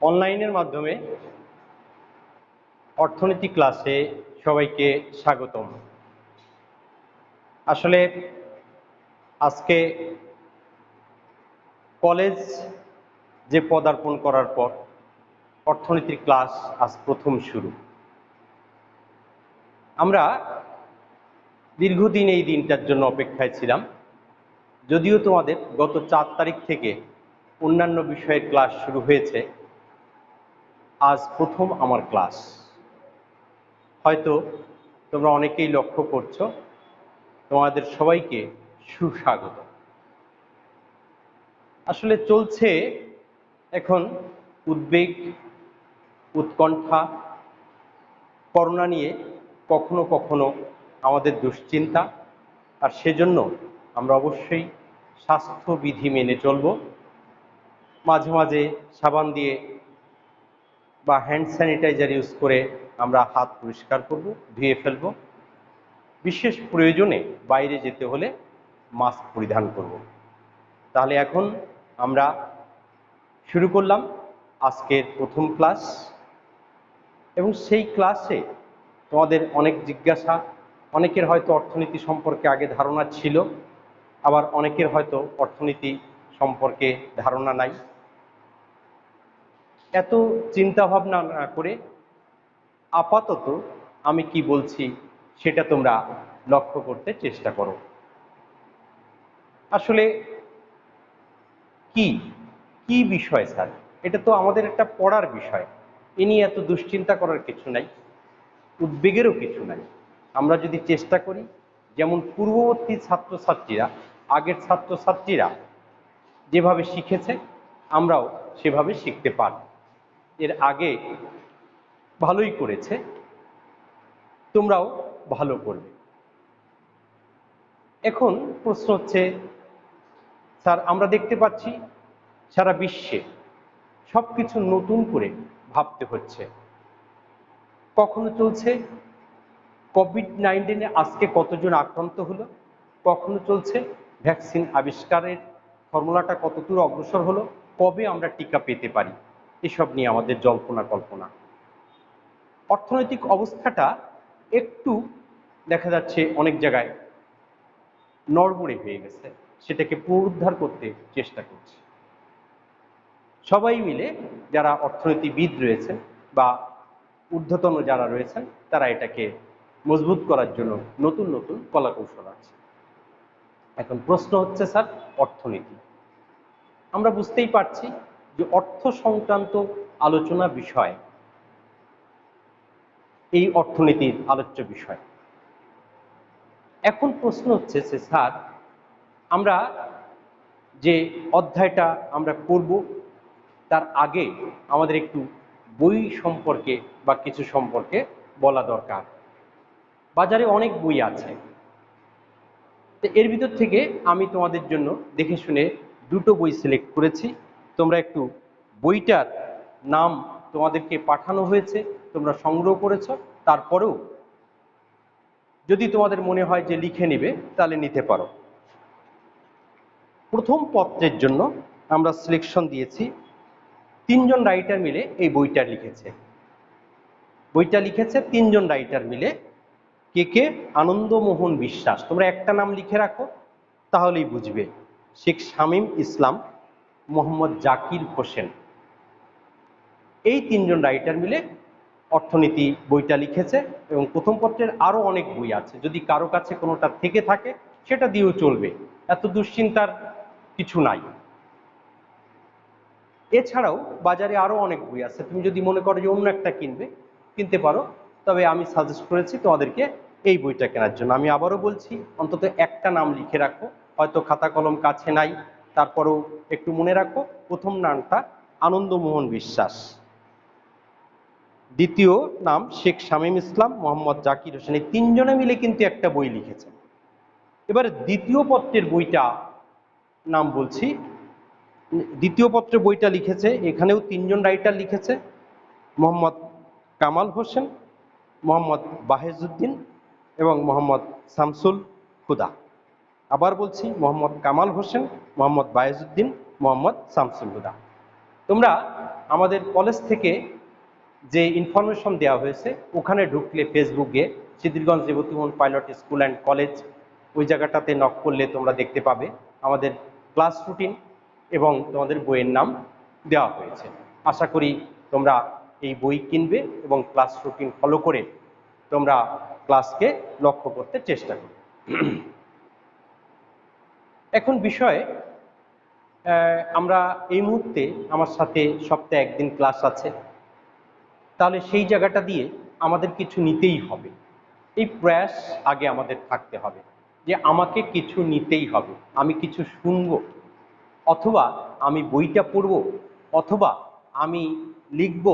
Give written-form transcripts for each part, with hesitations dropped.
অনলাইনের মাধ্যমে অর্থনীতি ক্লাসে সবাইকে স্বাগতম। আসলে আজকে কলেজ যে পদার্পণ করার পর অর্থনীতির ক্লাস আজ প্রথম শুরু। আমরা দীর্ঘদিন এই দিনটার জন্য অপেক্ষায় ছিলাম। যদিও তোমাদের গত 4 তারিখ থেকে অন্যান্য বিষয়ের ক্লাস শুরু হয়েছে, আজ প্রথম আমার ক্লাস। হয়তো তোমরা অনেকেই লক্ষ্য করছো, তোমাদের সবাইকে সুস্বাগত। আসলে চলছে এখন উদ্বেগ, উৎকণ্ঠা, করোনা নিয়ে কখনো কখনো আমাদের দুশ্চিন্তা, আর সেজন্য আমরা অবশ্যই স্বাস্থ্যবিধি মেনে চলব। মাঝে মাঝে সাবান দিয়ে বা হ্যান্ড স্যানিটাইজার ইউজ করে আমরা হাত পরিষ্কার করব, ধুয়ে ফেলব। বিশেষ প্রয়োজনে বাইরে যেতে হলে মাস্ক পরিধান করব। তাহলে এখন আমরা শুরু করলাম আজকের প্রথম ক্লাস, এবং সেই ক্লাসে তোমাদের অনেক জিজ্ঞাসা। অনেকের হয়তো অর্থনীতি সম্পর্কে আগে ধারণা ছিল, আবার অনেকের হয়তো অর্থনীতি সম্পর্কে ধারণা নাই। এত চিন্তা ভাবনা না করে আপাতত আমি কি বলছি সেটা তোমরা লক্ষ্য করতে চেষ্টা করো। আসলে কি কি বিষয় স্যার? এটা তো আমাদের একটা পড়ার বিষয়, এ নিয়ে এত দুশ্চিন্তা করার কিছু নাই, উদ্বেগেরও কিছু নাই। আমরা যদি চেষ্টা করি, যেমন পূর্ববর্তী ছাত্রছাত্রীরা, আগের ছাত্রছাত্রীরা যেভাবে শিখেছে আমরাও সেভাবে শিখতে পারি। এর আগে ভালোই করেছে, তোমরাও ভালো করবে। এখন প্রশ্ন হচ্ছে, স্যার আমরা দেখতে পাচ্ছি সারা বিশ্বে সব কিছু নতুন করে ভাবতে হচ্ছে। কখনো চলছে কোভিড-19 আজকে কতজন আক্রান্ত হলো, কখনো চলছে ভ্যাকসিন আবিষ্কারের ফর্মুলাটা কতদূর অগ্রসর হলো, কবে আমরা টিকা পেতে পারি, এসব নিয়ে আমাদের জল্পনা কল্পনা। অর্থনৈতিক অবস্থাটা একটু দেখা যাচ্ছে অনেক জায়গায় নড়বড়ে হয়ে গেছে, সেটাকে পুনরুদ্ধার করতে চেষ্টা করছে। সবাই মিলে যারা অর্থনীতিবিদ রয়েছেন বা ঊর্ধ্বতন যারা রয়েছেন, তারা এটাকে মজবুত করার জন্য নতুন নতুন কলাকৌশল আছে। এখন প্রশ্ন হচ্ছে, স্যার অর্থনীতি আমরা বুঝতেই পারছি যে অর্থ সংক্রান্ত আলোচনা বিষয়, এই অর্থনীতির আলোচ্য বিষয়। এখন প্রশ্ন হচ্ছে যে স্যার আমরা যে অধ্যায়টা আমরা পড়ব তার আগে আমাদের একটু বই সম্পর্কে বা কিছু সম্পর্কে বলা দরকার। বাজারে অনেক বই আছে, তো এর ভিতর থেকে আমি তোমাদের জন্য দেখে শুনে দুটো বই সিলেক্ট করেছি। তোমরা একটু বইটার নাম তোমাদেরকে পাঠানো হয়েছে, তোমরা সংগ্রহ করেছো, তারপরেও যদি তোমাদের মনে হয় যে লিখে নেবে তাহলে নিতে পারো। প্রথম পত্রের জন্য আমরা সিলেকশন দিয়েছি, 3 জন রাইটার মিলে এই বইটা লিখেছে। বইটা লিখেছে 3 জন রাইটার মিলে। কে কে? আনন্দমোহন বিশ্বাস, তোমরা একটা নাম লিখে রাখো তাহলেই বুঝবে। শেখ শামীম ইসলাম, মোহাম্মদ জাকির হোসেন, এই 3 জন রাইটার মিলে অর্থনীতি বইটা লিখেছে। এবং প্রথম পত্রের আরো অনেক বই আছে, যদি কারো কাছে কোনোটা থেকে থাকে সেটা দিয়েও চলবে, এত দুশ্চিন্তার কিছু নাই। এছাড়াও বাজারে আরো অনেক বই আছে, তুমি যদি মনে করো যে অন্য একটা কিনবে, কিনতে পারো। তবে আমি সাজেস্ট করেছি তোমাদেরকে এই বইটা কেনার জন্য। আমি আবারও বলছি, অন্তত একটা নাম লিখে রাখো, হয়তো খাতা কলম কাছে নাই, তারপরেও একটু মনে রাখো। প্রথম নামটা আনন্দমোহন বিশ্বাস, দ্বিতীয় নাম শেখ শামীম ইসলাম, মোহাম্মদ জাকির হোসেন, এই 3 জনে মিলে কিন্তু একটা বই লিখেছে। এবার দ্বিতীয় পত্রের বইটা নাম বলছি। দ্বিতীয় পত্রে বইটা লিখেছে, এখানেও 3 জন রাইটার লিখেছে, মোহাম্মদ কামাল হোসেন, মোহাম্মদ বাহেজউদ্দিন এবং মোহাম্মদ শামসুল হুদা। আবার বলছি, মোহাম্মদ কামাল হোসেন, মোহাম্মদ বাহেজউদ্দিন, মোহাম্মদ শামসুল হুদা। তো তোমরা আমাদের কলেজ থেকে যে ইনফরমেশন দেওয়া হয়েছে ওখানে ঢুকলে ফেসবুকে Siddhirganj Rebatimohan pilot school and college ওই জায়গাটাতে নক করলে তোমরা দেখতে পাবে আমাদের ক্লাস রুটিন এবং তোমাদের বইয়ের নাম দেওয়া হয়েছে। আশা করি তোমরা এই বই কিনবে এবং ক্লাস রুটিন ফলো করে তোমরা ক্লাসকে লক্ষ্য করতে চেষ্টা করবে। এখন বিষয়ে আমরা এই মুহূর্তে আমার সাথে সপ্তাহে একদিন ক্লাস আছে, তাহলে সেই জায়গাটা দিয়ে আমাদের কিছু নিতেই হবে। এই প্রয়াস আগে আমাদের থাকতে হবে যে আমাকে কিছু নিতেই হবে, আমি কিছু শুনবো, অথবা আমি বইটা পড়ব, অথবা আমি লিখব,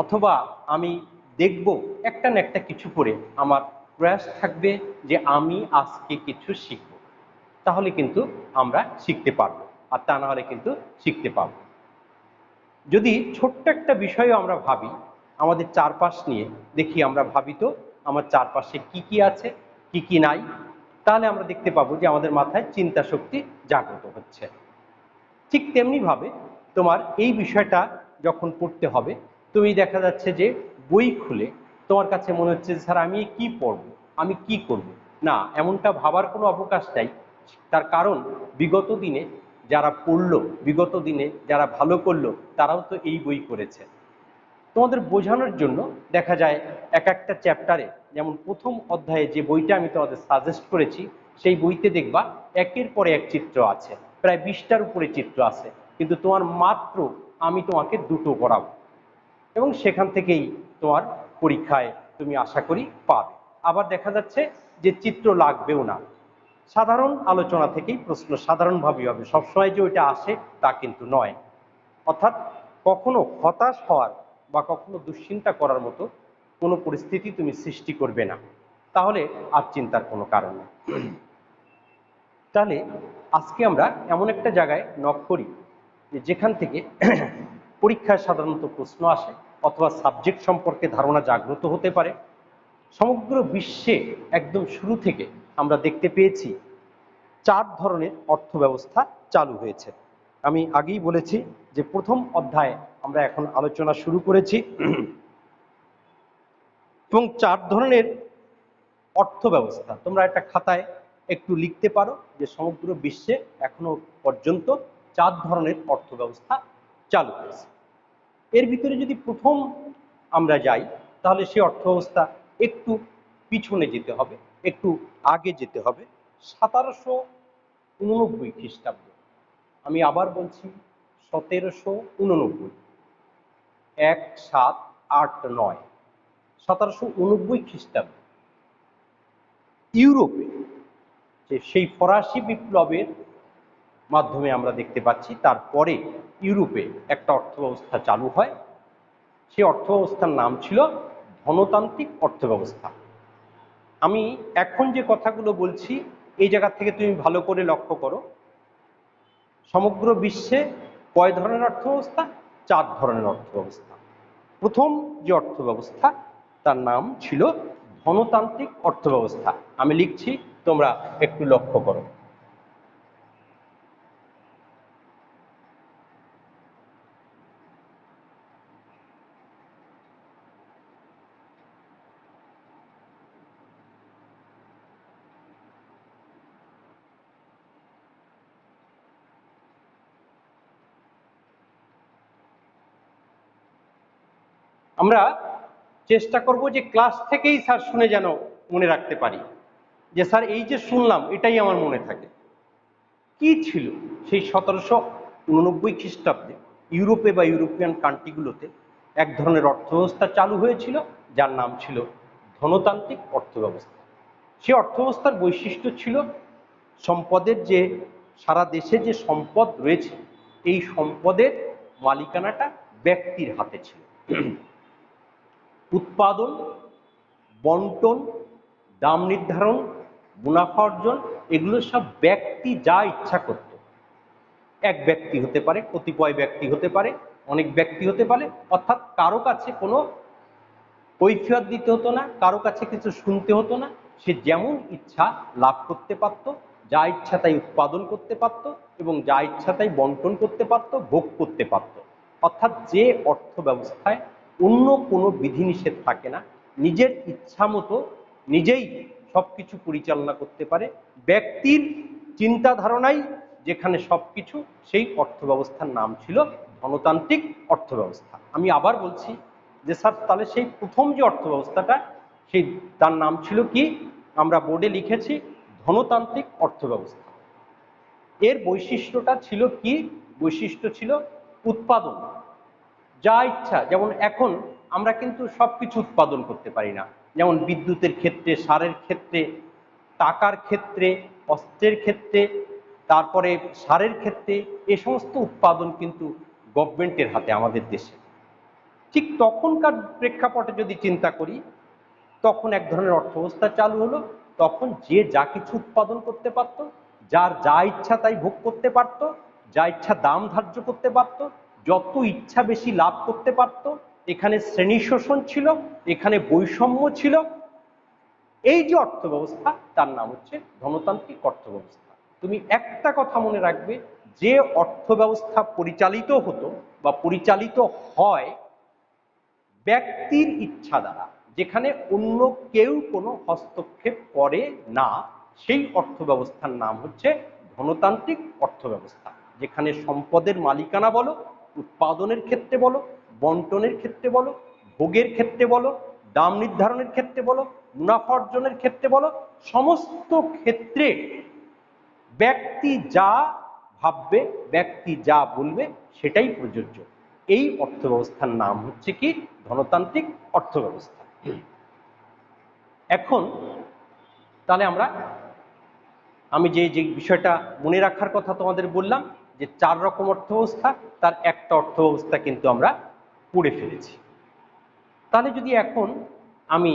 অথবা আমি দেখব, একটা না একটা কিছু করে আমার প্রয়াস থাকবে যে আমি আজকে কিছু শিখব। তাহলে কিন্তু আমরা শিখতে পারবো, আর তা না হলে কিন্তু শিখতে পারবো। যদি ছোট্ট একটা বিষয়ও আমরা ভাবি আমাদের চারপাশ নিয়ে, দেখি আমরা ভাবি তো আমার চারপাশে কি কি আছে কি কি নাই, তাহলে আমরা দেখতে পাবো যে আমাদের মাথায় চিন্তা শক্তি জাগ্রত হচ্ছে। ঠিক তেমনিভাবে তোমার এই বিষয়টা যখন পড়তে হবে, তুমি দেখা যাচ্ছে যে বই খুলে তোমার কাছে মনে হচ্ছে স্যার আমি কি পড়বো, আমি কি করব। না, এমনটা ভাবার কোনো অবকাশ নাই। তার কারণ বিগত দিনে যারা পড়লো, বিগত দিনে যারা ভালো করলো, তারাও তো এই বই করেছে। তোমাদের বোঝানোর জন্য দেখা যায় এক একটা চ্যাপ্টারে, যেমন প্রথম অধ্যায়ে যে বইটা আমি তোমাদের সাজেস্ট করেছি সেই বইতে দেখবা একের পরে এক চিত্র আছে, প্রায় 20টার উপরে চিত্র আছে, কিন্তু তোমার মাত্র আমি তোমাকে দুটো করাবো এবং সেখান থেকেই তোমার পরীক্ষায় তুমি আশা করি পাবে। আবার দেখা যাচ্ছে যে চিত্র লাগবেও না, সাধারণ আলোচনা থেকেই প্রশ্ন সাধারণভাবেই হবে, সবসময় যে ওইটা আসে তা কিন্তু নয়। অর্থাৎ কখনো হতাশ হওয়ার বা কখনো দুশ্চিন্তা করার মতো কোনো পরিস্থিতি তুমি সৃষ্টি করবে না, তাহলে আর চিন্তার কোনো কারণ নেই। তাহলে আজকে আমরা এমন একটা জায়গায় নক করি যে যেখান থেকে পরীক্ষায় সাধারণত প্রশ্ন আসে অথবা সাবজেক্ট সম্পর্কে ধারণা জাগ্রত হতে পারে। সমগ্র বিশ্বে একদম শুরু থেকে আমরা দেখতে পেয়েছি 4 ধরনের অর্থব্যবস্থা চালু হয়েছে। আমি আগেই বলেছি যে প্রথম অধ্যায়ে আমরা এখন আলোচনা শুরু করেছি এবং 4 ধরনের অর্থব্যবস্থা তোমরা একটা খাতায় একটু লিখতে পারো যে সমগ্র বিশ্বে এখনো পর্যন্ত 4 ধরনের অর্থব্যবস্থা চালু হয়েছে। এর ভিতরে যদি প্রথম আমরা যাই তাহলে সেই অর্থব্যবস্থা একটু পিছনে যেতে হবে, একটু আগে যেতে হবে। 1789 খ্রিস্টাব্দ, আমি আবার বলছি 1789, 1789, 1789 খ্রিস্টাব্দ ইউরোপে যে সেই ফরাসি বিপ্লবের মাধ্যমে আমরা দেখতে পাচ্ছি তারপরে ইউরোপে একটা অর্থব্যবস্থা চালু হয়। সেই অর্থব্যবস্থার নাম ছিল ধনতান্ত্রিক অর্থব্যবস্থা। আমি এখন যে কথাগুলো বলছি এই জায়গা থেকে তুমি ভালো করে লক্ষ্য করো, সমগ্র বিশ্বে কয় ধরনের অর্থব্যবস্থা? 4 ধরনের অর্থব্যবস্থা। প্রথম যে অর্থব্যবস্থা তার নাম ছিল ধনতান্ত্রিক অর্থব্যবস্থা। আমি লিখছি, তোমরা একটু লক্ষ্য করো। আমরা চেষ্টা করব যে ক্লাস থেকেই স্যার শুনে যেন মনে রাখতে পারি, যে স্যার এই যে শুনলাম এটাই আমার মনে থাকে। কি ছিল সেই 1789 খ্রিস্টাব্দে ইউরোপে বা ইউরোপিয়ান কান্ট্রিগুলোতে এক ধরনের অর্থব্যবস্থা চালু হয়েছিল যার নাম ছিল ধনতান্ত্রিক অর্থব্যবস্থা। সেই অর্থব্যবস্থার বৈশিষ্ট্য ছিল সম্পদের যে সারা দেশে যে সম্পদ রয়েছে এই সম্পদের মালিকানাটা ব্যক্তির হাতে ছিল। উৎপাদন, বন্টন, দাম নির্ধারণ, মুনাফা অর্জন, এগুলো সব ব্যক্তি যা ইচ্ছা করত। এক ব্যক্তি হতে পারে, কতিপয় ব্যক্তি হতে পারে, অনেক ব্যক্তি হতে পারে, অর্থাৎ কারো কাছে কোনো কৈফিয়ত দিতে হতো না, কারো কাছে কিছু শুনতে হতো না। সে যেমন ইচ্ছা লাভ করতে পারত, যা ইচ্ছা তাই উৎপাদন করতে পারত এবং যা ইচ্ছা তাই বন্টন করতে পারত, ভোগ করতে পারত। অর্থাৎ যে অর্থ ব্যবস্থায় অন্য কোনো বিধিনিষেধ থাকে না, নিজের ইচ্ছা মতো নিজেই সবকিছু পরিচালনা করতে পারে, ব্যক্তির চিন্তা ধারণাই যেখানে সবকিছু, সেই অর্থ ব্যবস্থার নাম ছিল ধনতান্ত্রিক অর্থ ব্যবস্থা। আমি আবার বলছি যে স্যার তাহলে সেই প্রথম যে অর্থ ব্যবস্থাটা, সেই তার নাম ছিল কি? আমরা বোর্ডে লিখেছি ধনতান্ত্রিক অর্থ ব্যবস্থা। এর বৈশিষ্ট্যটা ছিল কি? বৈশিষ্ট্য ছিল উৎপাদন, যা ইচ্ছা। যেমন এখন আমরা কিন্তু সবকিছু উৎপাদন করতে পারি না, যেমন বিদ্যুতের ক্ষেত্রে, সারের ক্ষেত্রে, টাকার ক্ষেত্রে, অস্ত্রের ক্ষেত্রে, তারপরে সারের ক্ষেত্রে, এ সমস্ত উৎপাদন কিন্তু গভর্নমেন্টের হাতে আমাদের দেশে। ঠিক তখনকার প্রেক্ষাপটে যদি চিন্তা করি, তখন এক ধরনের অর্থব্যবস্থা চালু হলো। তখন যে যা কিছু উৎপাদন করতে পারত, যার যা ইচ্ছা তাই ভোগ করতে পারত, যা ইচ্ছা দাম ধার্য করতে পারত, যত ইচ্ছা বেশি লাভ করতে পারত। এখানে শ্রেণী শোষণ ছিল, এখানে বৈষম্য ছিল। এই যে অর্থ ব্যবস্থা, তার নাম হচ্ছে ধনতান্ত্রিক অর্থ ব্যবস্থা। তুমি একটা কথা মনে রাখবে, যে অর্থ ব্যবস্থা পরিচালিত হতো বা পরিচালিত হয় ব্যক্তির ইচ্ছা দ্বারা, যেখানে অন্য কেউ কোনো হস্তক্ষেপ করে না, সেই অর্থ ব্যবস্থার নাম হচ্ছে ধনতান্ত্রিক অর্থ ব্যবস্থা। যেখানে সম্পদের মালিকানা বলো, উৎপাদনের ক্ষেত্রে বলো, বন্টনের ক্ষেত্রে বলো, ভোগের ক্ষেত্রে বলো, দাম নির্ধারণের ক্ষেত্রে বলো, মুনাফা অর্জনের ক্ষেত্রে বলো, সমস্ত ক্ষেত্রে ব্যক্তি যা ভাববে, ব্যক্তি যা বলবে, সেটাই প্রযোজ্য। এই অর্থ ব্যবস্থার নাম হচ্ছে কি? ধনতান্ত্রিক অর্থ ব্যবস্থা। এখন তাহলে আমি যে যে বিষয়টা মনে রাখার কথা তোমাদের বললাম, যে 4 রকম অর্থ ব্যবস্থা, তার একটা অর্থ ব্যবস্থা কিন্তু আমরা পড়ে ফেলেছি। তাহলে যদি এখন আমি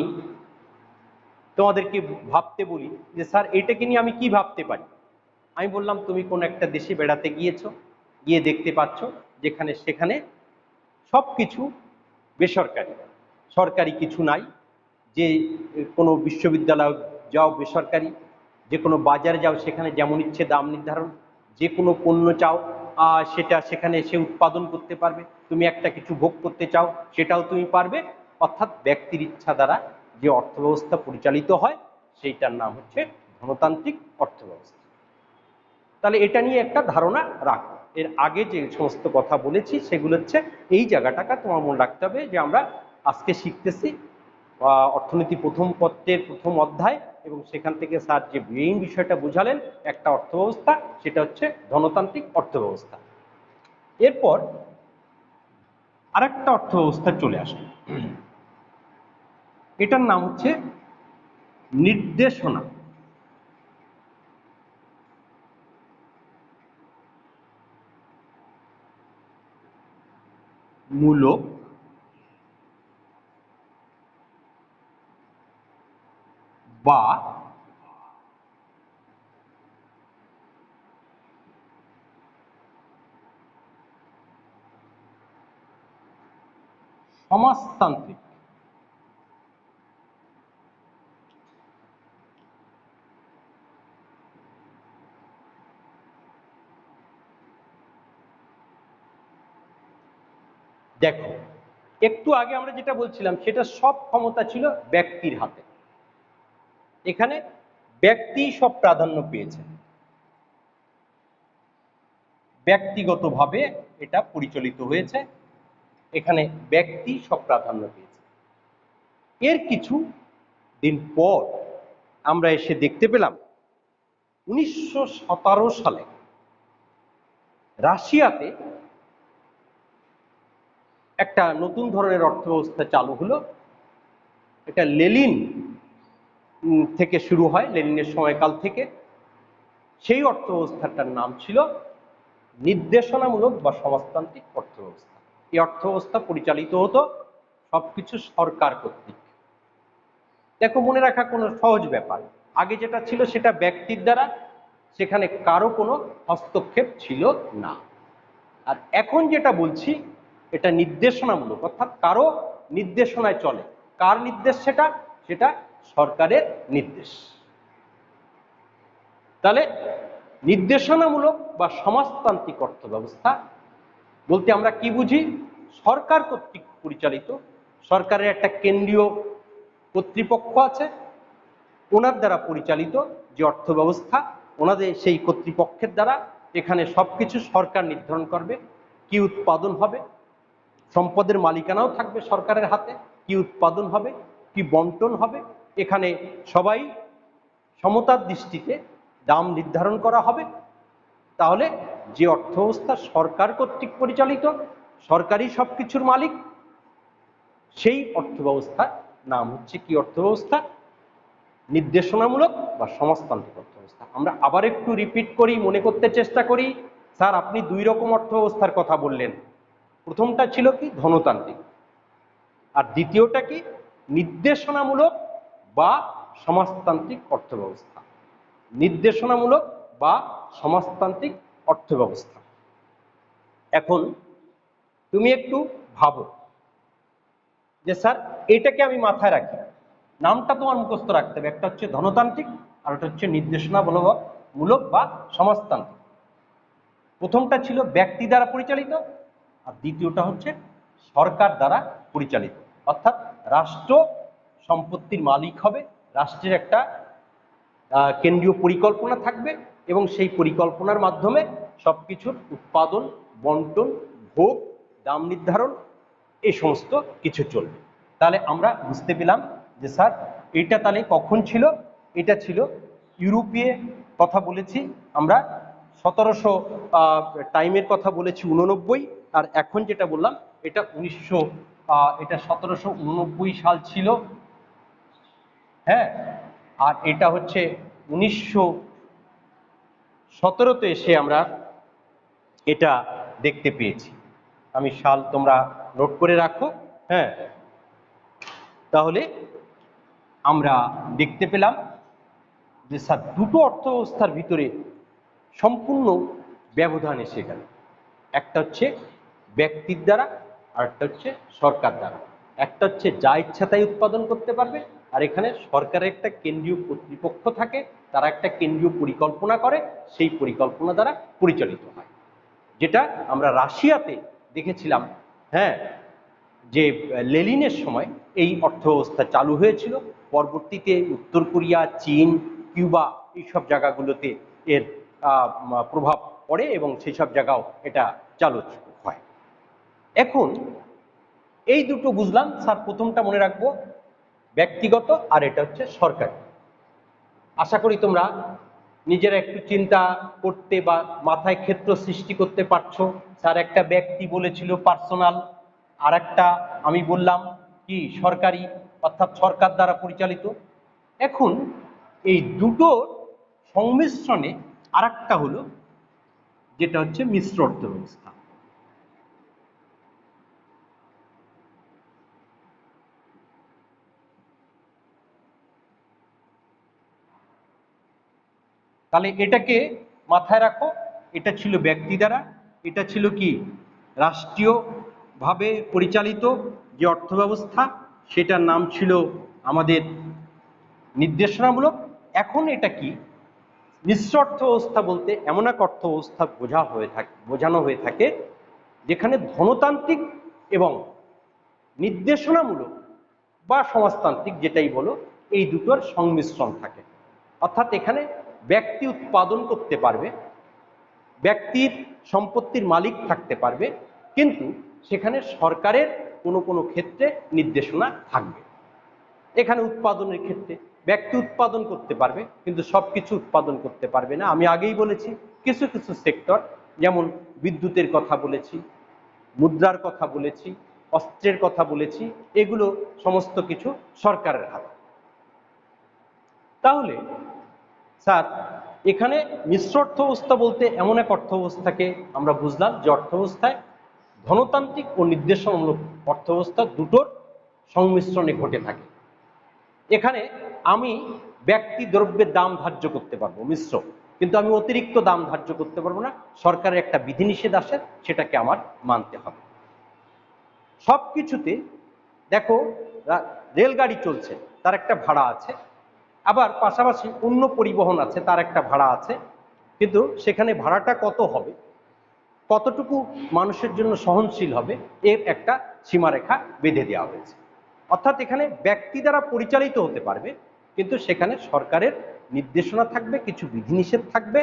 তোমাদেরকে ভাবতে বলি যে স্যার এটাকে নিয়ে আমি কি ভাবতে পারি, আমি বললাম তুমি কোন একটা দেশে বেড়াতে গিয়েছো, গিয়ে দেখতে পাচ্ছ যেখানে সেখানে সবকিছু বেসরকারি, সরকারি কিছু নাই। যে কোনো বিশ্ববিদ্যালয় যাও বেসরকারি, যে কোনো বাজারে যাও সেখানে যেমন ইচ্ছে দাম নির্ধারণ, যে কোনো পণ্য চাও সেটা সেখানে এসে উৎপাদন করতে পারবে, তুমি একটা কিছু ভোগ করতে চাও সেটাও তুমি পারবে। অর্থাৎ ব্যক্তির ইচ্ছা দ্বারা যে অর্থব্যবস্থা পরিচালিত হয়, সেইটার নাম হচ্ছে ধনতান্ত্রিক অর্থব্যবস্থা। তাহলে এটা নিয়ে একটা ধারণা রাখো। এর আগে যে সমস্ত কথা বলেছি সেগুলো হচ্ছে, এই জায়গাটাকে তোমার মনে রাখতে হবে যে আমরা আজকে শিখতেছি অর্থনীতি প্রথম পত্রের প্রথম অধ্যায়, এবং সেখান থেকে স্যার যে মেইন বিষয়টা বুঝালেন একটা অর্থব্যবস্থা, সেটা হচ্ছে ধনতান্ত্রিক অর্থব্যবস্থা। এরপর আরেকটা অর্থব্যবস্থা চলে আসে, এটার নাম হচ্ছে নির্দেশনা মূলক বা সমাজতান্ত্রিক। দেখো, একটু আগে আমরা যেটা বলছিলাম সেটা সব ক্ষমতা ছিল ব্যক্তির হাতে, এখানে ব্যক্তি সব প্রাধান্য পেয়েছে, ব্যক্তিগতভাবে এটা পরিচালিত হয়েছে, এখানে ব্যক্তি সব প্রাধান্য পেয়েছে। এর কিছু দিন পর আমরা এসে দেখতে পেলাম 1917 সালে রাশিয়াতে একটা নতুন ধরনের অর্থব্যবস্থা চালু হলো। এটা লেনিন থেকে শুরু হয়, লেনিনের সময়কাল থেকে। সেই অর্থব্যবস্থাটার নাম ছিল নির্দেশনামূলক বা সমাজতান্ত্রিক অর্থব্যবস্থা। এই অর্থব্যবস্থা পরিচালিত হতো সবকিছু সরকার কর্তৃক। দেখো, মনে রাখা কোনো সহজ ব্যাপার, আগে যেটা ছিল সেটা ব্যক্তির দ্বারা, সেখানে কারো কোনো হস্তক্ষেপ ছিল না। আর এখন যেটা বলছি এটা নির্দেশনামূলক, অর্থাৎ কারো নির্দেশনায় চলে। কার নির্দেশ সেটা? সেটা সরকারের নির্দেশ। তাহলে নির্দেশনামূলক বা সমাজতান্ত্রিক অর্থ ব্যবস্থা বলতে আমরা কি বুঝি? সরকার কর্তৃক পরিচালিত, সরকারের একটা কেন্দ্রীয় কর্তৃপক্ষ আছে, ওনার দ্বারা পরিচালিত যে অর্থ ব্যবস্থা, ওনাদের সেই কর্তৃপক্ষের দ্বারা এখানে সবকিছু সরকার নির্ধারণ করবে। কি উৎপাদন হবে, সম্পদের মালিকানাও থাকবে সরকারের হাতে, কি উৎপাদন হবে, কি বন্টন হবে, এখানে সবাই সমতার দৃষ্টিতে দাম নির্ধারণ করা হবে। তাহলে যে অর্থ ব্যবস্থা সরকার কর্তৃক পরিচালিত, সরকারই সবকিছুর মালিক, সেই অর্থ ব্যবস্থার নাম হচ্ছে কি অর্থ ব্যবস্থা? নির্দেশনামূলক বা সমাজতান্ত্রিক অর্থ ব্যবস্থা। আমরা আবার একটু রিপিট করি, মনে করতে চেষ্টা করি। স্যার আপনি দুই রকম অর্থ ব্যবস্থার কথা বললেন, প্রথমটা ছিল কি ধনতান্ত্রিক, আর দ্বিতীয়টা কি নির্দেশনামূলক বা সমাজতান্ত্রিক অর্থ ব্যবস্থা। নির্দেশনামূলক বা সমাজতান্ত্রিক অর্থ ব্যবস্থা। এখন তুমি একটু ভাবো যে স্যার এটাকে আমি মাথায় রাখি, নামটা তোমার মুখস্থ রাখতে হবে। একটা হচ্ছে ধনতান্ত্রিক আর একটা হচ্ছে নির্দেশনামূলক বা সমাজতান্ত্রিক। প্রথমটা ছিল ব্যক্তি দ্বারা পরিচালিত আর দ্বিতীয়টা হচ্ছে সরকার দ্বারা পরিচালিত, অর্থাৎ রাষ্ট্র সম্পত্তির মালিক হবে, রাষ্ট্রের একটা কেন্দ্রীয় পরিকল্পনা থাকবে এবং সেই পরিকল্পনার মাধ্যমে সবকিছুর উৎপাদন, বন্টন, ভোগ, দাম নির্ধারণ এই সমস্ত কিছু চলবে। তাহলে আমরা বুঝতে পেলাম যে স্যার এটা তাহলে কখন ছিল? এটা ছিল ইউরোপীয় কথা বলেছি আমরা 1700 টাইমের কথা বলেছি 89, আর এখন যেটা বললাম এটা 1789 সাল ছিল। হ্যাঁ, আর এটা হচ্ছে 1917-তে এসে আমরা এটা দেখতে পেয়েছি। আমি সাল তোমরা নোট করে রাখো। হ্যাঁ, তাহলে আমরা দেখতে পেলাম যে স্যার দুটো অর্থ ব্যবস্থার ভিতরে সম্পূর্ণ ব্যবধান এসে গেল। একটা হচ্ছে ব্যক্তির দ্বারা আর একটা হচ্ছে সরকার দ্বারা। একটা হচ্ছে যা ইচ্ছা তাই উৎপাদন করতে পারবে, আর এখানে সরকারের একটা কেন্দ্রীয় কর্তৃপক্ষ থাকে, তারা একটা কেন্দ্রীয় পরিকল্পনা করে, সেই পরিকল্পনা দ্বারা পরিচালিত হয়। যেটা আমরা রাশিয়াতে দেখেছিলাম, হ্যাঁ, যে লেনিনের সময় এই অর্থ ব্যবস্থা চালু হয়েছিল। পরবর্তীতে উত্তর কোরিয়া, চীন, কিউবা এইসব জায়গাগুলোতে এর প্রভাব পড়ে এবং সেই সব জায়গাও এটা চালু হয়। এখন এই দুটো বুঝলাম স্যার, প্রথমটা মনে রাখবো ব্যক্তিগত আর এটা হচ্ছে সরকারি। আশা করি তোমরা নিজেরা একটু চিন্তা করতে বা মাথায় ক্ষেত্র সৃষ্টি করতে পারছো। স্যার একটা ব্যক্তি বলেছিল পার্সোনাল, আর একটা আমি বললাম কি সরকারি, অর্থাৎ সরকার দ্বারা পরিচালিত। এখন এই দুটোর সংমিশ্রণে আর একটা হলো যেটা হচ্ছে মিশ্র অর্থ ব্যবস্থা। তাহলে এটাকে মাথায় রাখো, এটা ছিল ব্যক্তি দ্বারা, এটা ছিল কি রাষ্ট্রীয়ভাবে পরিচালিত যে অর্থ ব্যবস্থা, সেটার নাম ছিল আমাদের নির্দেশনামূলক। এখন এটা কি মিশ্র অর্থ ব্যবস্থা বলতে এমন এক অর্থ ব্যবস্থা বোঝানো হয়ে থাকে যেখানে ধনতান্ত্রিক এবং নির্দেশনামূলক বা সমাজতান্ত্রিক যেটাই বলো, এই দুটোর সংমিশ্রণ থাকে। অর্থাৎ এখানে ব্যক্তি উৎপাদন করতে পারবে, ব্যক্তির সম্পত্তির মালিক থাকতে পারবে, কিন্তু সেখানে সরকারের কোনো কোনো ক্ষেত্রে নির্দেশনা থাকবে। এখানে উৎপাদনের ক্ষেত্রে ব্যক্তি উৎপাদন করতে পারবে কিন্তু সবকিছু উৎপাদন করতে পারবে না। আমি আগেই বলেছি কিছু কিছু সেক্টর, যেমন বিদ্যুতের কথা বলেছি, মুদ্রার কথা বলেছি, অস্ত্রের কথা বলেছি, এগুলো সমস্ত কিছু সরকারের হাতে। তাহলে স্যার এখানে মিশ্র অর্থ ব্যবস্থা বলতে এমন এক অর্থ ব্যবস্থাকে আমরা বুঝলাম যে অর্থ ব্যবস্থায় ধনতান্ত্রিক ও নির্দেশনামূলক অর্থ ব্যবস্থা দুটোর সংমিশ্রণে ঘটে থাকে। এখানে আমি ব্যক্তি দ্রব্যের দাম ধার্য করতে পারবো মিশ্র, কিন্তু আমি অতিরিক্ত দাম ধার্য করতে পারবো না। সরকারের একটা বিধিনিষেধ আসে, সেটাকে আমার মানতে হবে। সব কিছুতে দেখো, রেলগাড়ি চলছে, তার একটা ভাড়া আছে, আবার পাশাপাশি অন্য পরিবহন আছে, তার একটা ভাড়া আছে, কিন্তু সেখানে ভাড়াটা কত হবে কতটুকু মানুষের জন্য সহনশীল হবে এর একটা সীমারেখা বেঁধে দেওয়া হয়েছে। অর্থাৎ এখানে ব্যক্তি দ্বারা পরিচালিত হতে পারবে, কিন্তু সেখানে সরকারের নির্দেশনা থাকবে, কিছু বিধিনিষেধ থাকবে।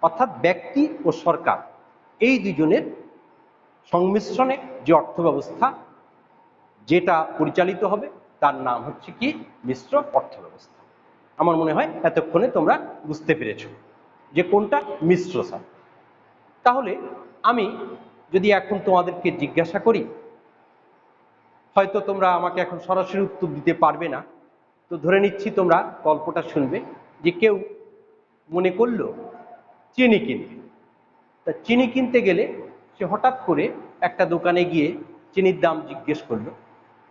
অর্থাৎ ব্যক্তি ও সরকার এই দুজনের সংমিশ্রণে যে অর্থ ব্যবস্থা যেটা পরিচালিত হবে তার নাম হচ্ছে কি মিশ্র অর্থ ব্যবস্থা। আমার মনে হয় এতক্ষণে তোমরা বুঝতে পেরেছো যে কোনটা মিশ্র স্যার। তাহলে আমি যদি এখন তোমাদেরকে জিজ্ঞাসা করি, হয়তো তোমরা আমাকে এখন সরাসরি উত্তর দিতে পারবে না, তো ধরে নিচ্ছি তোমরা গল্পটা শুনবে যে কেউ মনে করলো চিনি কিনবে। তা চিনি কিনতে গেলে সে হঠাৎ করে একটা দোকানে গিয়ে চিনির দাম জিজ্ঞেস করলো।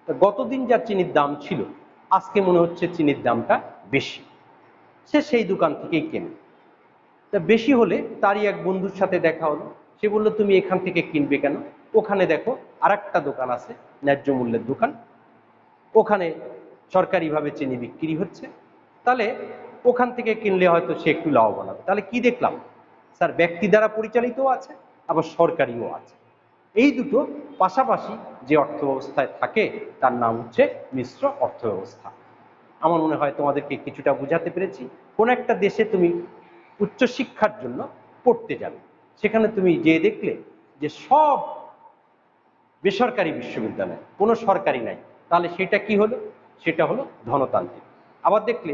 তা গতদিন যা চিনির দাম ছিল আজকে মনে হচ্ছে চিনির দামটা বেশি, সে সেই দোকান থেকেই কেনে। তা বেশি হলে তারই এক বন্ধুর সাথে দেখা হলো, সে বললো তুমি এখান থেকে কিনবে কেন, ওখানে দেখো আর একটা দোকান আছে ন্যায্য মূল্যের দোকান, ওখানে সরকারিভাবে চিনি বিক্রি হচ্ছে, তাহলে ওখান থেকে কিনলে হয়তো সে একটু লাভবান হবে। তাহলে কি দেখলাম স্যার, ব্যক্তি দ্বারা পরিচালিতও আছে আবার সরকারিও আছে। এই দুটো পাশাপাশি যে অর্থ ব্যবস্থায় থাকে তার নাম হচ্ছে মিশ্র অর্থ ব্যবস্থা। আমার মনে হয় তোমাদেরকে কিছুটা বোঝাতে পেরেছি। কোন একটা দেশে তুমি উচ্চশিক্ষার জন্য পড়তে যাবে, সেখানে তুমি যে দেখলে যে সব বেসরকারি বিশ্ববিদ্যালয়, কোনো সরকারি নাই, তাহলে সেটা কি হলো, সেটা হলো ধনতান্ত্রিক। আবার দেখলে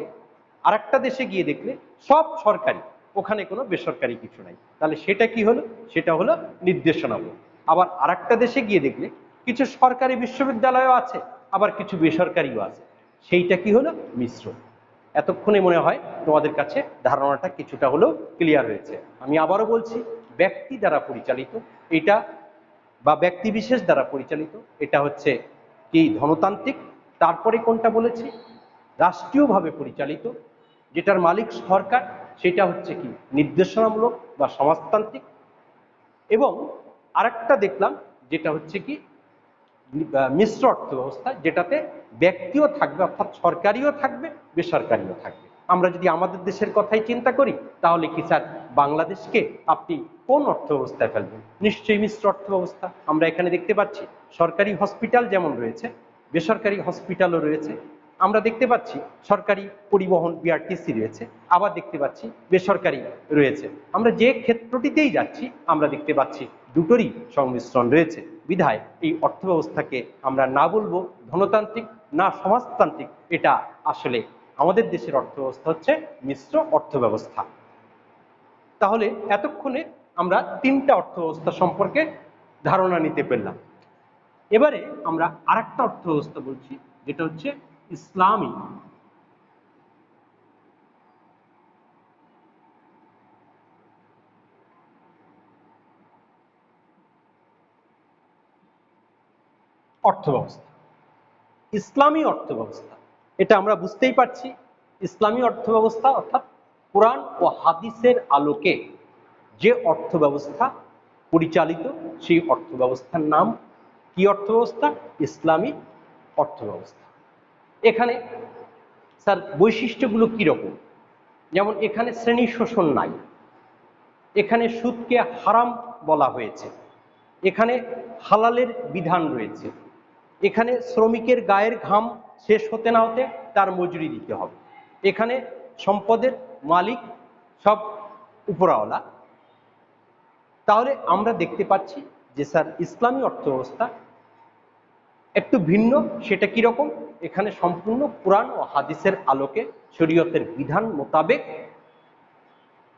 আরেকটা দেশে গিয়ে দেখলে সব সরকারি, ওখানে কোনো বেসরকারি কিছু নাই, তাহলে সেটা কি হলো, সেটা হলো নির্দেশনামূলক। আবার আরেকটা দেশে গিয়ে দেখলে কিছু সরকারি বিশ্ববিদ্যালয়ও আছে আবার কিছু বেসরকারিও আছে, সেইটা কি হলো মিশ্র। এতক্ষণে মনে হয় তোমাদের কাছে ধারণাটা কিছুটা হলেও ক্লিয়ার হয়েছে। আমি আবারও বলছি, ব্যক্তি দ্বারা পরিচালিত এটা বা ব্যক্তি বিশেষ দ্বারা পরিচালিত এটা হচ্ছে কি ধনতান্ত্রিক। তারপরে কোনটা বলেছি রাষ্ট্রীয়ভাবে পরিচালিত, যেটার মালিক সরকার, সেটা হচ্ছে কি নির্দেশনামূলক বা সমাজতান্ত্রিক। এবং আরেকটা দেখলাম যেটা হচ্ছে কি মিশ্র অর্থ ব্যবস্থা, যেটাতে ব্যক্তিও থাকবে অর্থাৎ সরকারিও থাকবে বেসরকারিও থাকবে। আমরা যদি আমাদের দেশের কথাই চিন্তা করি তাহলে কি স্যার বাংলাদেশকে আপনি কোন অর্থ ব্যবস্থায় ফেলবেন? নিশ্চয়ই মিশ্র অর্থ ব্যবস্থা। আমরা এখানে দেখতে পাচ্ছি সরকারি হসপিটাল যেমন রয়েছে, বেসরকারি হসপিটালও রয়েছে। আমরা দেখতে পাচ্ছি সরকারি পরিবহন বিআরটিসি রয়েছে, আবার দেখতে পাচ্ছি বেসরকারি রয়েছে। আমরা যে ক্ষেত্রটিতেই যাচ্ছি আমরা দেখতে পাচ্ছি দুটোরই সংমিশ্রণ রয়েছে। বিধায় এই অর্থ ব্যবস্থাকে আমরা না বলবো ধনতান্ত্রিক না সমাজতান্ত্রিক, এটা আসলে আমাদের দেশের অর্থ ব্যবস্থা হচ্ছে মিশ্র অর্থ ব্যবস্থা। তাহলে এতক্ষণে আমরা তিনটা অর্থ ব্যবস্থা সম্পর্কে ধারণা নিতে পারলাম। এবারে আমরা আরেকটা অর্থ ব্যবস্থা বলছি, যেটা হচ্ছে ইসলামী অর্থ ব্যবস্থা। ইসলামী অর্থ ব্যবস্থা এটা আমরা বুঝতেই পারছি, ইসলামী অর্থ ব্যবস্থা অর্থাৎ কোরআন ও হাদিসের আলোকে যে অর্থ ব্যবস্থা পরিচালিত সেই অর্থ ব্যবস্থার নাম কি অর্থ ব্যবস্থা? ইসলামী অর্থ ব্যবস্থা। এখানে স্যার বৈশিষ্ট্যগুলো কিরকম? যেমন এখানে শ্রেণী শোষণ নাই, এখানে সুদকে হারাম বলা হয়েছে, এখানে হালালের বিধান রয়েছে, এখানে শ্রমিকের গায়ের ঘাম শেষ হতে না হতে তার মজুরি দিতে হবে, এখানে সম্পদের মালিক সব উপরওয়ালা। তাহলে আমরা দেখতে পাচ্ছি যে স্যার ইসলামী অর্থ ব্যবস্থা একটু ভিন্ন। সেটা কিরকম? এখানে সম্পূর্ণ কোরআন ও হাদিসের আলোকে শরীয়তের বিধান মোতাবেক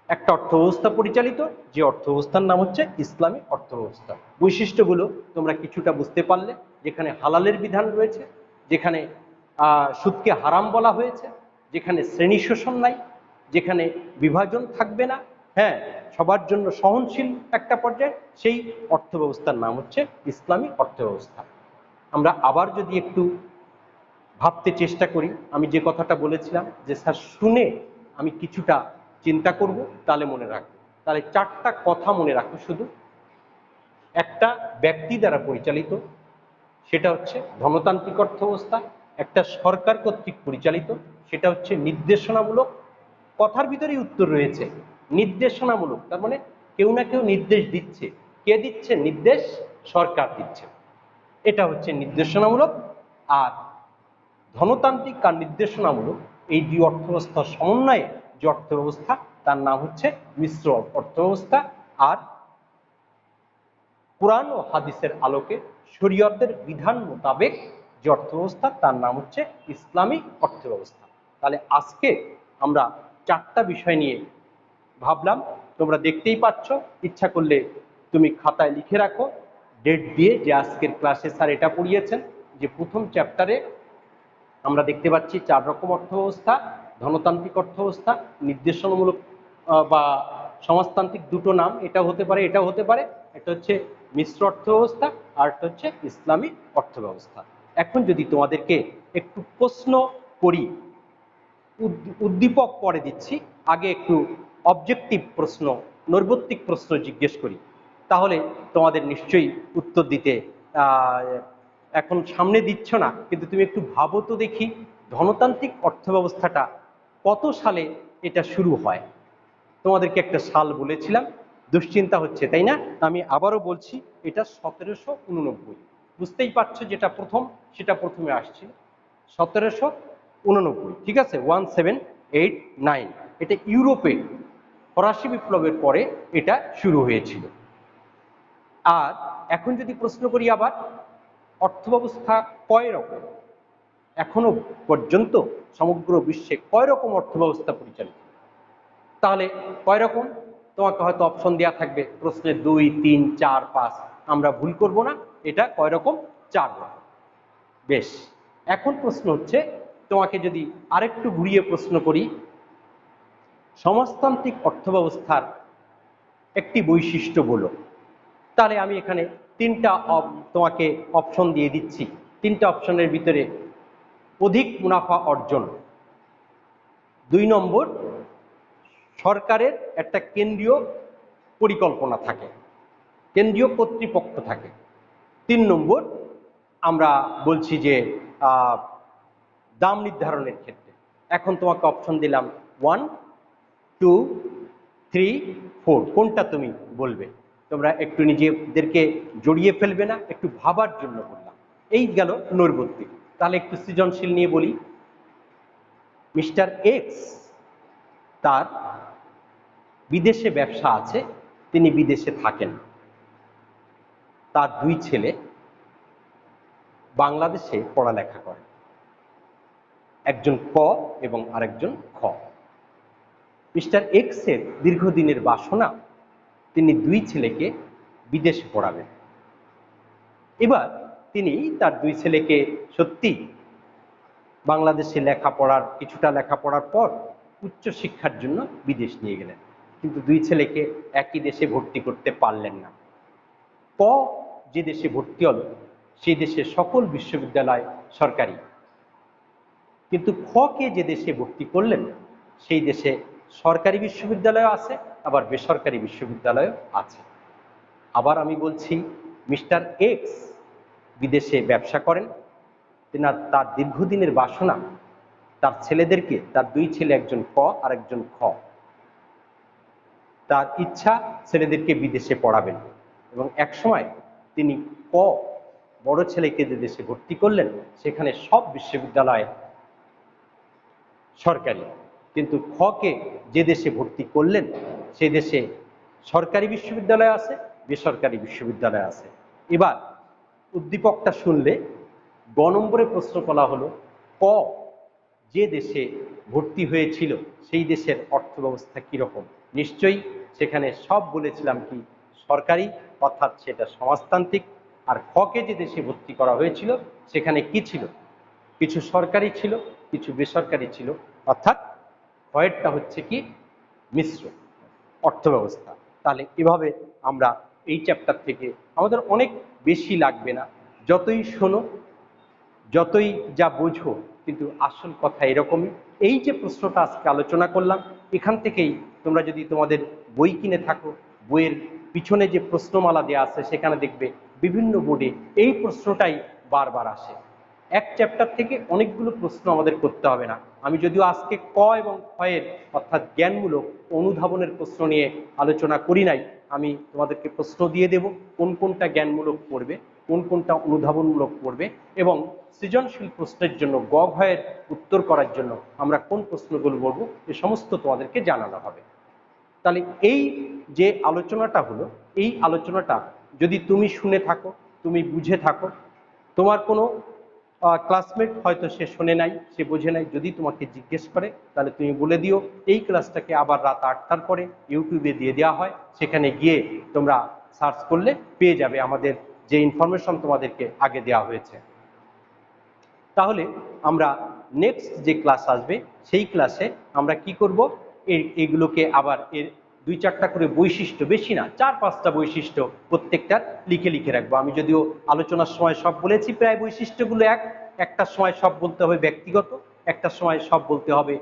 একটা অর্থ ব্যবস্থা পরিচালিত, যে অর্থ ব্যবস্থার নাম হচ্ছে ইসলামী অর্থ ব্যবস্থা। বৈশিষ্ট্যগুলো তোমরা কিছুটা বুঝতে পারলে, যেখানে হালালের বিধান রয়েছে, যেখানে সুদকে হারাম বলা হয়েছে, যেখানে শ্রেণী শোষণ নাই, যেখানে বিভাজন থাকবে না, হ্যাঁ সবার জন্য সহনশীল একটা পর্যায়ে, সেই অর্থ ব্যবস্থার নাম হচ্ছে ইসলামী অর্থ ব্যবস্থা। আমরা আবার যদি একটু ভাবতে চেষ্টা করি, আমি যে কথাটা বলেছিলাম যে স্যার শুনে আমি কিছুটা চিন্তা করব তাহলে মনে রাখবো, তাহলে চারটা কথা মনে রাখো শুধু। একটা ব্যক্তি দ্বারা পরিচালিত, সেটা হচ্ছে ধনতান্ত্রিক অর্থ ব্যবস্থা। একটা সরকার কর্তৃক পরিচালিত, সেটা হচ্ছে নির্দেশনামূলক। কথার ভিতরেই উত্তর রয়েছে নির্দেশনামূলক, তার মানে কেউ না কেউ নির্দেশ দিচ্ছে, কে দিচ্ছে নির্দেশ? সরকার দিচ্ছে। এটা হচ্ছে নির্দেশনামূলক। আর ধনতান্ত্রিক আর নির্দেশনামূলক এই দুই অর্থব্যবস্থার সমন্বয়ে যে অর্থব্যবস্থা তার নাম হচ্ছে মিশ্র অর্থব্যবস্থা। আর কোরআন ও হাদিসের আলোকে শরীয়তের বিধান মোতাবেক যে অর্থব্যবস্থা তার নাম হচ্ছে ইসলামী অর্থব্যবস্থা। তাহলে আজকে আমরা 4টা বিষয় নিয়ে ভাবলাম। তোমরা দেখতেই পাচ্ছ, ইচ্ছা করলে তুমি খাতায় লিখে রাখো ডেট দিয়ে যে আজকের ক্লাসে স্যার এটা পড়িয়েছেন, যে প্রথম চ্যাপ্টারে আমরা দেখতে পাচ্ছি 4 রকম অর্থব্যবস্থা, ধনতান্ত্রিক অর্থব্যবস্থা, নির্দেশনামূলক বা সমাজতান্ত্রিক, দুটো নাম, এটা হতে পারে এটাও হতে পারে। এটা হচ্ছে মিশ্র অর্থব্যবস্থা আর একটা হচ্ছে ইসলামী অর্থব্যবস্থা। এখন যদি তোমাদেরকে একটু প্রশ্ন করি, উদ্দীপক পরে দিচ্ছি, আগে একটু অবজেক্টিভ প্রশ্ন, নৈর্ব্যক্তিক প্রশ্ন জিজ্ঞেস করি, তাহলে তোমাদের নিশ্চয়ই উত্তর দিতে এখন সামনে দিচ্ছ না, কিন্তু তুমি একটু ভাবো তো দেখি ধনতান্ত্রিক অর্থব্যবস্থাটা কত সালে এটা শুরু হয়। তোমাদেরকে একটা সাল বলেছিলাম, দুশ্চিন্তা হচ্ছে তাই না? আমি আবারও বলছি, এটা 1789। বুঝতেই পারছো যেটা প্রথম সেটা প্রথমে আসছিল 1789, ঠিক আছে, 1789। এটা ইউরোপে ফরাসি বিপ্লবের পরে এটা শুরু হয়েছিল। আর এখন যদি প্রশ্ন করি আবার, অর্থব্যবস্থা কয় রকম? এখনো পর্যন্ত সমগ্র বিশ্বে কয় রকম অর্থব্যবস্থা পরিচালিত? তাহলে কয় রকম? তোমাকে হয়তো অপশন দেওয়া থাকবে প্রশ্নে 2, 3, 4, 5। আমরা ভুল করব না, এটা কয় রকম? 4 রকম। বেশ, এখন প্রশ্ন হচ্ছে, তোমাকে যদি আরেকটু ঘুরিয়ে প্রশ্ন করি, সমাজতান্ত্রিক অর্থব্যবস্থার একটি বৈশিষ্ট্য বলো। তাহলে আমি এখানে 3টা তোমাকে অপশন দিয়ে দিচ্ছি। 3টা অপশনের ভিতরে অধিক মুনাফা অর্জন, 2 নম্বর সরকারের একটা কেন্দ্রীয় পরিকল্পনা থাকে, কেন্দ্রীয় কর্তৃপক্ষ থাকে, 3 নম্বর আমরা বলছি যে দাম নির্ধারণের ক্ষেত্রে। এখন তোমাকে অপশন দিলাম 1, 2, 3, 4, কোনটা তুমি বলবে? তোমরা একটু নিজেদেরকে জড়িয়ে ফেলবে না, একটু ভাবার জন্য বললাম। এই গেল নৈর্ব্যক্তিক। তাহলে একটু সৃজনশীল নিয়ে বলি। মিস্টার এক্স, তার বিদেশে ব্যবসা আছে, তিনি বিদেশে থাকেন। তার 2 ছেলে বাংলাদেশে পড়ালেখা করে, একজন ক এবং আরেকজন খ। মিস্টার এক্স এর দীর্ঘদিনের বাসনা তিনি 2 ছেলেকে বিদেশে পড়াবেন। এবার তিনি তার 2 ছেলেকে সত্যি বাংলাদেশে কিছুটা লেখাপড়ার পর উচ্চশিক্ষার জন্য বিদেশ নিয়ে গেলেন, কিন্তু 2 ছেলেকে একই দেশে ভর্তি করতে পারলেন না। ক যে দেশে ভর্তি হলো সেই দেশে সকল বিশ্ববিদ্যালয় সরকারি, কিন্তু খকে যে দেশে ভর্তি করলেন সেই দেশে সরকারি বিশ্ববিদ্যালয় আছে, আবার বেসরকারি বিশ্ববিদ্যালয় আছে। আবার আমি বলছি, মিস্টার এক্স বিদেশে ব্যবসা করেন, তার দীর্ঘদিনের বাসনা তার ছেলেদেরকে, তার 2 ছেলে, একজন ক আর একজন খ, তার ইচ্ছা ছেলেদেরকে বিদেশে পড়াবেন। এবং একসময় তিনি ক বড় ছেলেকে যে দেশে ভর্তি করলেন সেখানে সব বিশ্ববিদ্যালয় সরকারি, কিন্তু খকে যে দেশে ভর্তি করলেন সে দেশে সরকারি বিশ্ববিদ্যালয় আছে, বেসরকারি বিশ্ববিদ্যালয় আছে। এবার উদ্দীপকটা শুনলে গ নম্বরে প্রশ্ন করা হলো, ক যে দেশে ভর্তি হয়েছিল সেই দেশের অর্থব্যবস্থা কীরকম? নিশ্চয়ই সেখানে সব বলেছিলাম কি সরকারি, অর্থাৎ সেটা সমাজতান্ত্রিক। আর খকে যে দেশে ভর্তি করা হয়েছিল সেখানে কি ছিল? কিছু সরকারি ছিল, কিছু বেসরকারি ছিল, অর্থাৎ খয়েরটা হচ্ছে কি মিশ্র অর্থব্যবস্থা। তাহলে এভাবে আমরা এই চ্যাপ্টার থেকে আমাদের অনেক বেশি লাগবে না, যতই শোনো যতই যা বোঝো, কিন্তু আসল কথা এরকমই। এই যে প্রশ্নটা আজকে আলোচনা করলাম, এখান থেকেই তোমরা যদি তোমাদের বই কিনে থাকো, বইয়ের পিছনে যে প্রশ্নমালা দেওয়া আছে সেখানে দেখবে বিভিন্ন বোর্ডে এই প্রশ্নটাই বারবার আসে। এক চ্যাপ্টার থেকে অনেকগুলো প্রশ্ন আমাদের করতে হবে না। আমি যদিও আজকে ক এবং ক্ষয়ের অর্থাৎ জ্ঞানমূলক অনুধাবনের প্রশ্ন নিয়ে আলোচনা করি নাই, আমি তোমাদেরকে প্রশ্ন দিয়ে দেব কোন কোনটা জ্ঞানমূলক পড়বে, কোন কোনটা অনুধাবনমূলক পড়বে, এবং সৃজনশীল প্রশ্নের জন্য গ ঘয়ের উত্তর করার জন্য আমরা কোন প্রশ্নগুলো বলবো এ সমস্ত তোমাদেরকে জানানো হবে। তাহলে এই যে আলোচনাটা হলো, এই আলোচনাটা যদি তুমি শুনে থাকো, তুমি বুঝে থাকো, তোমার কোনো ক্লাসমেট হয়তো সে শোনে নাই, সে বোঝে নাই, যদি তোমাকে জিজ্ঞেস করে তাহলে তুমি বলে দিও এই ক্লাসটাকে আবার রাত 8টার পরে ইউটিউবে দিয়ে দেওয়া হয়, সেখানে গিয়ে তোমরা সার্চ করলে পেয়ে যাবে আমাদের যে ইনফরমেশন তোমাদেরকে আগে দেওয়া হয়েছে। তাহলে আমরা নেক্সট যে ক্লাস আসবে সেই ক্লাসে আমরা কি করব, এগুলোকে আবার এর 2-4টা করে বৈশিষ্ট্য, বেশি না 4-5টা বৈশিষ্ট্য প্রত্যেকটার লিখে লিখে রাখবো। আমি যদিও আলোচনার সময় সব বলেছি, প্রায় বৈশিষ্ট্যগুলো একটার সময় সব বলতে হবে ব্যক্তিগত, একটার সময় সব বলতে হবে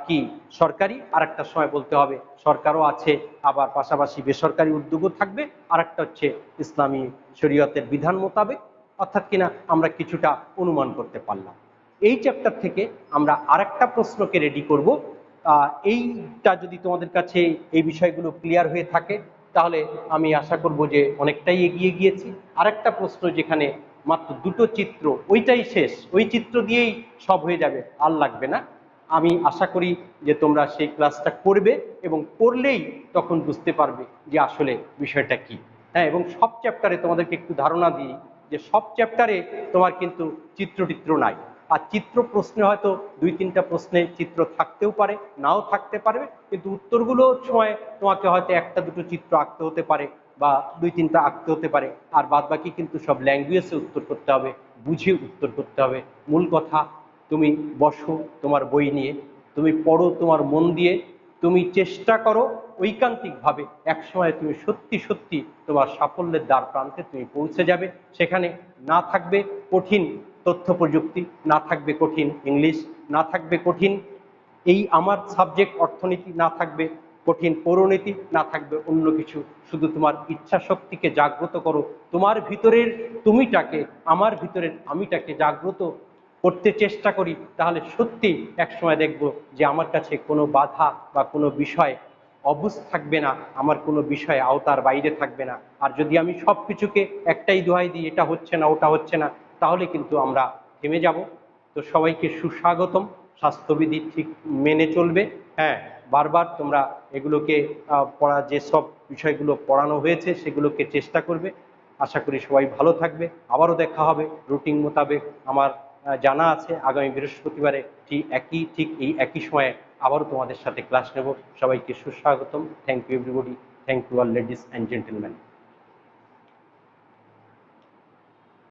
কি সরকারি, আর একটার সময় বলতে হবে সরকারও আছে আবার পাশাপাশি বেসরকারি উদ্যোগও থাকবে, আর একটা হচ্ছে ইসলামী শরীয়তের বিধান মোতাবেক, অর্থাৎ কিনা আমরা কিছুটা অনুমান করতে পারলাম। এই চ্যাপ্টার থেকে আমরা আরেকটা প্রশ্নকে রেডি করব। এইটা যদি তোমাদের কাছে এই বিষয়গুলো ক্লিয়ার হয়ে থাকে তাহলে আমি আশা করব যে অনেকটাই এগিয়ে গিয়েছি। আরেকটা প্রশ্ন যেখানে মাত্র 2টো চিত্র, ওইটাই শেষ, ওই চিত্র দিয়েই সব হয়ে যাবে, আর লাগবে না। আমি আশা করি যে তোমরা সেই ক্লাসটা করবে এবং করলেই তখন বুঝতে পারবে যে আসলে বিষয়টা কি। হ্যাঁ, এবং সব চ্যাপ্টারে তোমাদেরকে একটু ধারণা দিই যে সব চ্যাপ্টারে তোমার কিন্তু চিত্র নাই, আর চিত্র প্রশ্নে হয়তো 2-3টা প্রশ্নে চিত্র থাকতেও পারে, নাও থাকতে পারবে, কিন্তু উত্তরগুলোর সময় তোমাকে হয়তো 1টা-2টো চিত্র আঁকতে হতে পারে বা 2-3টা আঁকতে হতে পারে, আর বাদ বাকি কিন্তু সব ল্যাঙ্গুয়েজে উত্তর করতে হবে, বুঝে উত্তর করতে হবে। মূল কথা, তুমি বসো তোমার বই নিয়ে, তুমি পড়ো তোমার মন দিয়ে, তুমি চেষ্টা করো ঐকান্তিকভাবে, একসময় তুমি সত্যি সত্যি তোমার সাফল্যের দ্বার প্রান্তে তুমি পৌঁছে যাবে। সেখানে না থাকবে কঠিন তথ্য প্রযুক্তি, না থাকবে কঠিন ইংলিশ, না থাকবে কঠিন এই আমার সাবজেক্ট অর্থনীতি, না থাকবে কঠিন পৌরনীতি, না থাকবে অন্য কিছু। শুধু তোমার ইচ্ছা শক্তিকে জাগ্রত করো, তোমার ভিতরের তুমিটাকে, আমার ভিতরের আমিটাকে জাগ্রত করতে চেষ্টা করি, তাহলে সত্যি একসময় দেখব যে আমার কাছে কোনো বাধা বা কোনো বিষয় অবুঝ থাকবে না, আমার কোনো বিষয় আওতার বাইরে থাকবে না। আর যদি আমি সব কিছুকে একটাই দোহাই দিই, এটা হচ্ছে না ওটা হচ্ছে না, তাহলে কিন্তু আমরা থেমে যাব। তো সবাইকে সুস্বাগতম, স্বাস্থ্যবিধি ঠিক মেনে চলবে। হ্যাঁ, বারবার তোমরা এগুলোকে পড়া, যেসব বিষয়গুলো পড়ানো হয়েছে সেগুলোকে চেষ্টা করবে। আশা করি সবাই ভালো থাকবে, আবারও দেখা হবে রুটিন মোতাবেক। আমার জানা আছে আগামী বৃহস্পতিবারে ঠিক এই একই সময়ে আবারও তোমাদের সাথে ক্লাস নেব। সবাইকে সুস্বাগতম। Thank you everybody, thank you all ladies and gentleman.